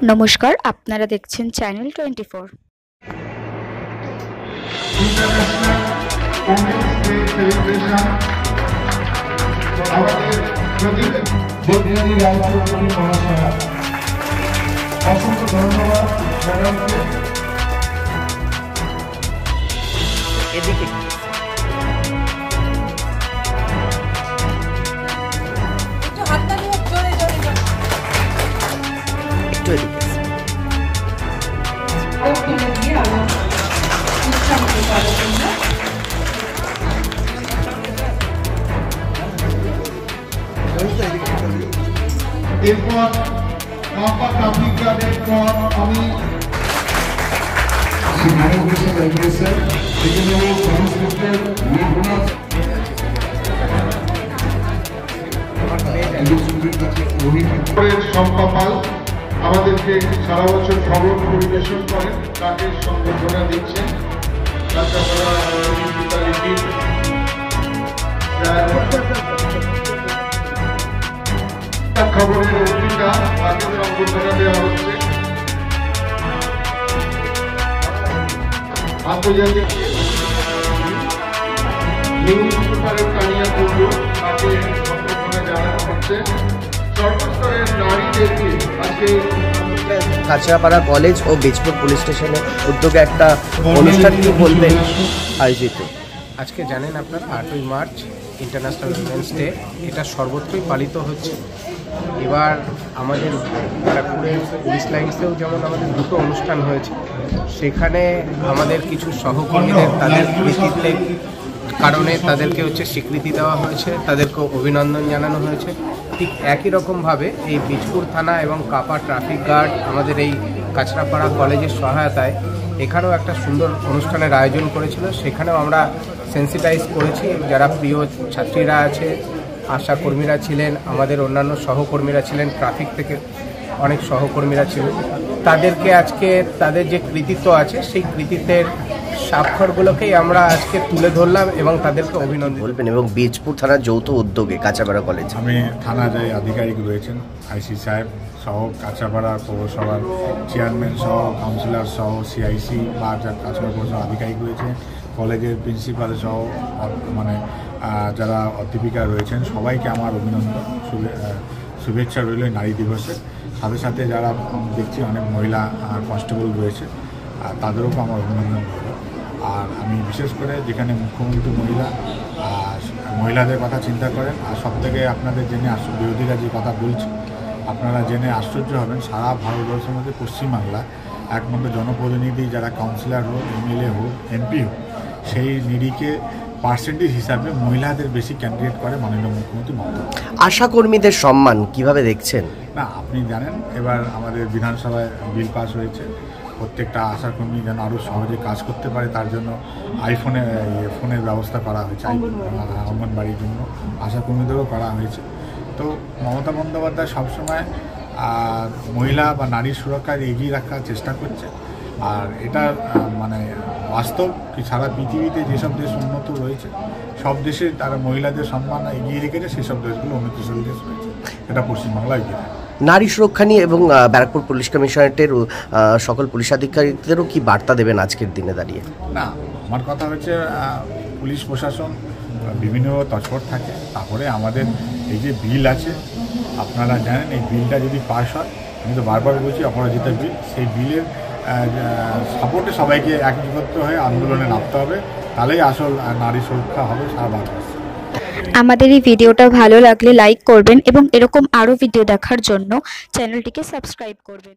নমস্কার, আপনারা দেখছেন চ্যানেল 24। অসংখ্য ধন্যবাদ ম্যাডামকে। এদিকে একটু হাতটা নিয়ে জোরে জোরে জোরে একটু এদিকে তুলে দিয়ে আলো উৎসাহ পাবো তোমরা। এরপর কাপা ট্রাফিক গার্ডের পর আমি সম্পাপাল আমাদেরকে সারা বছর খবর পরিবেশন করেন, তাকে সংবর্ধনা দিচ্ছেন। খবরের পত্রিকা তাকে সংবর্ধনা দেওয়া হচ্ছে। আন্তর্জাতিক নিউজ পেপারের কানিয়া পড়ল, তাকে সংবর্ধনা জানানো হচ্ছে। সর্বস্তরের নারীদেরকে আজকে কাছড়াপাড়া কলেজ ও বীজপুর পুলিশ স্টেশনে উদ্যোগে একটা অনুষ্ঠান কি বলবেন আয়োজিত। আজকে জানেন আপনারা 8ই মার্চ ইন্টারন্যাশনাল উইমেন্স ডে, এটা সর্বত্রই পালিত হচ্ছে। এবার আমাদের ব্যারাকপুরের পুলিশ লাইন্সেও যেমন আমাদের দুটো অনুষ্ঠান হয়েছে, সেখানে আমাদের কিছু সহকর্মীদের তাদের কৃতিত্বের কারণে তাদেরকে স্বীকৃতি দেওয়া হয়েছে, তাদেরকে অভিনন্দন জানানো হয়েছে। ঠিক একই রকমভাবে এই বীজপুর থানা এবং কাপা ট্রাফিক গার্ড আমাদের এই কাছড়াপাড়া কলেজের সহায়তায় এখানেও একটা সুন্দর অনুষ্ঠানের আয়োজন করেছিল। সেখানেও আমরা সেন্সিটাইজ করেছি, যারা প্রিয় ছাত্রীরা আছে, আশা কর্মীরা ছিলেন, আমাদের অন্যান্য সহকর্মীরা ছিলেন, ট্রাফিক থেকে অনেক সহকর্মীরা ছিলেন, তাদেরকে আজকে তাদের যে কৃতিত্ব আছে সেই কৃতিত্বের স্বাক্ষরগুলোকেই আমরা আজকে তুলে ধরলাম এবং তাদেরকে অভিনন্দন বলবেন। এবং বীজপুর থানার যৌথ উদ্যোগে কাছড়াপাড়া কলেজ, আমি থানা যাই আধিকারিক রয়েছেন, আইসি সাহেব সহ, কাছড়াপাড়া পৌরসভার চেয়ারম্যান সহ, কাউন্সিলর সহ, সিআইসি বা কাছড়াপাড়া পৌরসভা আধিকারিক রয়েছে, কলেজের প্রিন্সিপাল সহ মানে যারা অধ্যাপিকা রয়েছেন, সবাইকে আমার অভিনন্দন শুভেচ্ছা রইল নারী দিবসে। সাথে সাথে যারা দেখছি অনেক মহিলা কনস্টেবল রয়েছে, তাদেরও আমার অভিনন্দন রইল। আর আমি বিশেষ করে যেখানে মুখ্যমন্ত্রী মহিলাদের কথা চিন্তা করেন, আর সবথেকে আপনাদের জেনে বিরোধীরা যে কথা বলছে আপনারা জেনে আশ্চর্য হবেন, সারা ভারতবর্ষের মধ্যে পশ্চিমবাংলা একমাত্র জনপ্রতিনিধি যারা কাউন্সিলর হোক, এমএলএ হোক, এমপি হোক, সেই নিরিখে পার্সেন্টেজ হিসাবে মহিলাদের বেশি ক্যান্ডিডেট করে মাননীয় মুখ্যমন্ত্রী মমতা। আশা কর্মীদের সম্মান কিভাবে দেখছেন? না, আপনি জানেন এবার আমাদের বিধানসভায় বিল পাস হয়েছে, প্রত্যেকটা আশাকর্মী যেন আরও সহজে কাজ করতে পারে তার জন্য ফোনের ব্যবস্থা করা হয়েছে, অঙ্গনবাড়ির জন্য আশাকর্মীদেরও করা হয়েছে। তো মমতা বন্দ্যোপাধ্যায় সবসময় মহিলা বা নারীর সুরক্ষায় এগিয়ে রাখার চেষ্টা করছে। আর এটা মানে বাস্তব কি সারা পৃথিবীতে যেসব দেশ উন্নত রয়েছে সব দেশে তারা মহিলাদের সম্মান এগিয়ে রেখেছে, সেসব দেশগুলো উন্নতিশীল দেশ রয়েছে, এটা পশ্চিমবাংলা এগিয়ে। নারী সুরক্ষা নিয়ে এবং ব্যারাকপুর পুলিশ কমিশনারেটের সকল পুলিশ আধিকারিকদেরও কি বার্তা দেবেন আজকের দিনে দাঁড়িয়ে? না, আমার কথা হচ্ছে পুলিশ প্রশাসন বিভিন্ন তৎপর থাকে। তারপরে আমাদের এই যে বিল আছে, আপনারা জানেন এই বিলটা যদি পাস হয়, আমি তো বারবার বলছি অপরাজিতা বিল, সেই বিলের সাপোর্টে সবাইকে একত্রিত হয়ে আন্দোলনে নামতে হবে, তাহলেই আসল নারী সুরক্ষা হবে সারা ভারতবর্ষে। আমাদের এই ভিডিওটা ভালো লাগলে লাইক করবেন এবং এরকম আরও ভিডিও দেখার জন্য চ্যানেলটিকে সাবস্ক্রাইব করবেন।